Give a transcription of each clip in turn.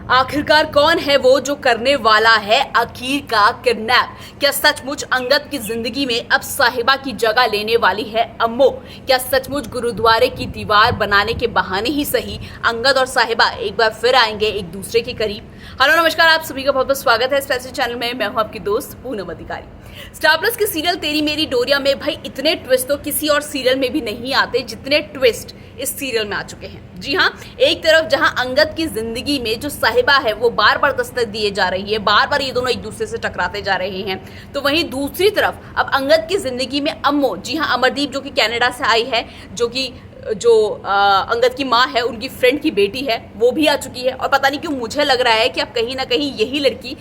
आखिरकार कौन है वो जो करने वाला है अकीर का किडनैप? क्या सचमुच अंगद की जिंदगी में अब साहिबा की जगह लेने वाली है अम्मो? क्या सचमुच गुरुद्वारे की दीवार बनाने के बहाने ही सही अंगद और साहिबा एक बार फिर आएंगे एक दूसरे के करीब? हेलो नमस्कार, आप सभी का बहुत बहुत स्वागत है स्पेशल चैनल में। मैं हूं आपकी दोस्त पूनम अधिकारी। स्टार प्लस के सीरियल तेरी मेरी डोरिया में भाई इतने ट्विस्ट तो किसी और सीरियल में भी नहीं आते जितने ट्विस्ट इस सीरियल में आ चुके हैं। जी हाँ, एक तरफ जहां अंगद की जिंदगी में जो साहिबा है वो बार बार दस्तक दिए जा रही है, बार बार ये दोनों एक दूसरे से टकराते जा रहे हैं, तो वहीं दूसरी तरफ अब अंगद की जिंदगी में अम्मो, जी हाँ अमरदीप जो कि कनाडा से आई है, जो अंगद की माँ है, उनकी फ्रेंड की बेटी है, वो भी आ चुकी है। और पता नहीं क्यों मुझे लग रहा है कि अब कहीं ना कहीं यही लड़की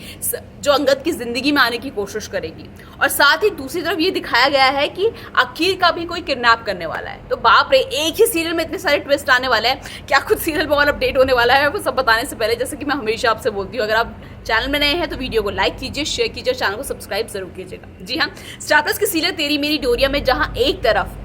जो अंगद की जिंदगी में आने की कोशिश करेगी। और साथ ही दूसरी तरफ ये दिखाया गया है कि अकीर का भी कोई किडनैप करने वाला है। तो बाप रे, एक ही सीरियल में इतने सारे ट्विस्ट आने वाले हैं। क्या कुछ सीरियल में और अपडेट होने वाला है वो सब बताने से पहले, जैसे कि मैं हमेशा आपसे बोलती हूँ, अगर आप चैनल में नए हैं तो वीडियो को लाइक कीजिए, शेयर कीजिए, चैनल को सब्सक्राइब जरूर कीजिएगा। जी हाँ, स्टार प्लस के सीरियल तेरी मेरी डोरिया में जहाँ एक तरफ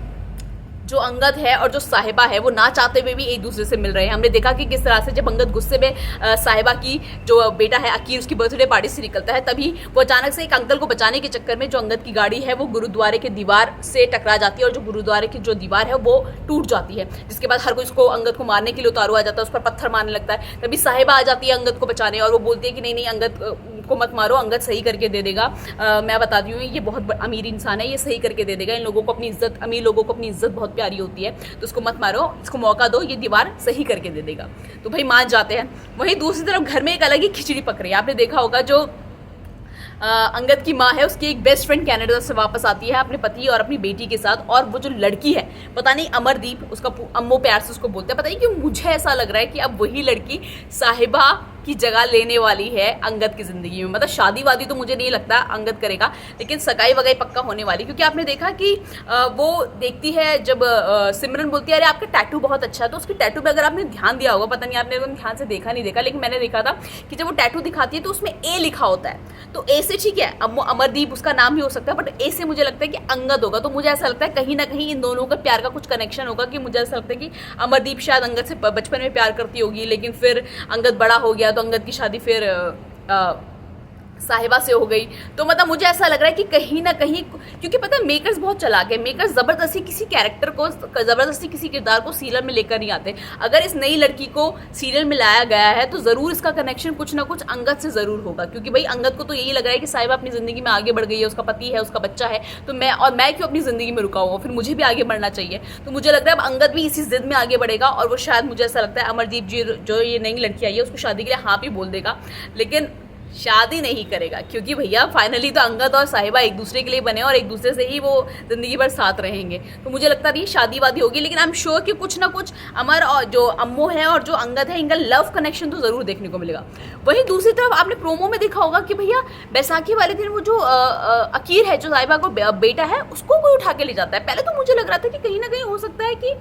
जो अंगद है और जो साहिबा है वो ना चाहते हुए भी एक दूसरे से मिल रहे हैं। हमने देखा कि किस तरह से जब अंगद गुस्से में साहिबा की जो बेटा है अकीर, उसकी बर्थडे पार्टी से निकलता है, तभी वो अचानक से एक अंकल को बचाने के चक्कर में जो अंगद की गाड़ी है वो गुरुद्वारे के दीवार से टकरा जाती है और जो गुरुद्वारे की जो दीवार है वो टूट जाती है, जिसके बाद हर कोई उसको अंगद को मारने के लिए उतारू आ जाता है, उस पर पत्थर मारने लगता है। तभी साहिबा आ जाती है अंगद को बचाने और वो बोलती है कि नहीं नहीं, अंगद को मत मारो, अंगद सही करके दे देगा। मैं बता दी हूँ, ये बहुत अमीर इंसान है, ये सही करके दे देगा। इन लोगों को अपनी इज्जत, अमीर लोगों को अपनी इज्जत बहुत प्यारी होती है, तो उसको मत मारो, इसको मौका दो, ये दीवार सही करके दे देगा। तो भाई मान जाते हैं। वहीं दूसरी तरफ घर में एक अलग ही खिचड़ी पक रही है। आपने देखा होगा, जो अंगद की माँ है उसकी एक बेस्ट फ्रेंड कनाडा से वापस आती है अपने पति और अपनी बेटी के साथ, और वो जो लड़की है, पता नहीं अमरदीप, उसका अम्मो प्यार से उसको बोलते हैं, पता नहीं क्यों मुझे ऐसा लग रहा है कि अब वही लड़की साहिबा की जगह लेने वाली है अंगद की जिंदगी में। मतलब शादी वादी तो मुझे नहीं लगता अंगद करेगा, लेकिन सगाई वगाई पक्का होने वाली। क्योंकि आपने देखा कि वो देखती है जब सिमरन बोलती है अरे आपका टैटू बहुत अच्छा है, तो उसके टैटू पे अगर आपने ध्यान दिया होगा, पता नहीं आपने ध्यान से देखा नहीं देखा, लेकिन मैंने देखा था कि जब वो टैटू दिखाती है तो उसमें ए लिखा होता है। तो ए से ठीक है, अमरदीप उसका नाम ही हो सकता है, बट ए से मुझे लगता है कि अंगद होगा। तो मुझे ऐसा लगता है कहीं ना कहीं इन दोनों का प्यार का कुछ कनेक्शन होगा, कि मुझे ऐसा लगता है कि अमरदीप शायद अंगद से बचपन में प्यार करती होगी, लेकिन फिर अंगद बड़ा हो गया तो अंगद की शादी फिर साहिबा से हो गई। तो मतलब मुझे ऐसा लग रहा है कि कहीं ना कहीं, क्योंकि पता है मेकर्स बहुत चलाक है, मेकर्स जबरदस्ती किसी कैरेक्टर को, जबरदस्ती किसी किरदार को सीरियल में लेकर नहीं आते। अगर इस नई लड़की को सीरियल में लाया गया है तो जरूर इसका कनेक्शन कुछ ना कुछ अंगद से जरूर होगा, क्योंकि भाई अंगद को तो यही लग रहा है कि साहिबा अपनी जिंदगी में आगे बढ़ गई है, उसका पति है, उसका बच्चा है, तो मैं क्यों अपनी जिंदगी में रुका हुआ, फिर मुझे भी आगे बढ़ना चाहिए। तो मुझे लग रहा है अब अंगद भी इसी जिद में आगे बढ़ेगा, और वो शायद, मुझे ऐसा लगता है अमरदीप जी जो ये नई लड़की आई है उसको शादी के लिए हाँ भी बोल देगा, लेकिन शादी नहीं करेगा। क्योंकि भैया फाइनली तो अंगद और साहिबा एक दूसरे के लिए बने और एक दूसरे से ही वो जिंदगी भर साथ रहेंगे। तो मुझे लगता नहीं शादी वादी होगी, लेकिन आई एम श्योर कि कुछ ना कुछ अमर और जो अम्मो है और जो अंगद है, इनका लव कनेक्शन तो जरूर देखने को मिलेगा। वहीं दूसरी तरफ आपने प्रोमो में देखा होगा कि भैया बैसाखी वाले दिन वो जो अकीर है, जो साहिबा को बेटा है, उसको कोई उठा के ले जाता है। पहले तो मुझे लग रहा था कि कहीं ना कहीं हो सकता है कि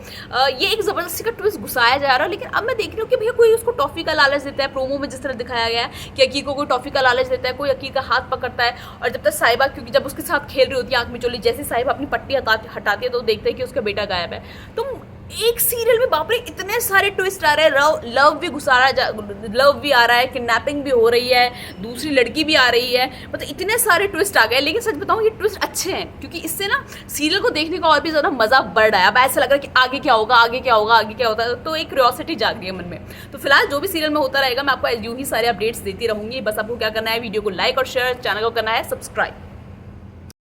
ये एक जबरदस्ती का ट्विस्ट घुसाया जा रहा है, लेकिन अब मैं देख रही हूँ कि भैया कोई उसको टॉफी का लालच देता है। प्रोमो में जिस तरह दिखाया गया है कि अकीर को कोई टॉफी का लालच देता है, कोई अकीर का हाथ पकड़ता है, और जब तक साहिबा, क्योंकि जब उसके साथ खेल रही होती है आंख में चोली, जैसे साहिबा अपनी पट्टी हटाती है तो देखते हैं कि उसका बेटा गायब है। तो एक सीरियल में बाप रे इतने सारे ट्विस्ट आ रहे हैं, लव भी लव भी आ रहा है, किडनैपिंग भी हो रही है, दूसरी लड़की भी आ रही है, मतलब इतने सारे ट्विस्ट आ गए। लेकिन सच बताऊं ये ट्विस्ट अच्छे हैं, क्योंकि इससे ना सीरियल को देखने का और भी ज्यादा मजा बढ़ रहा है। अब ऐसा लग रहा है कि आगे क्या होगा, आगे क्या होगा, आगे क्या होता है, तो एक क्यूरियोसिटी जाग रही है मन में। तो फिलहाल जो भी सीरियल में होता रहेगा मैं आपको यूं ही सारे अपडेट्स देती रहूंगी। बस आपको क्या करना है, वीडियो को लाइक और शेयर, चैनल को करना है सब्सक्राइब।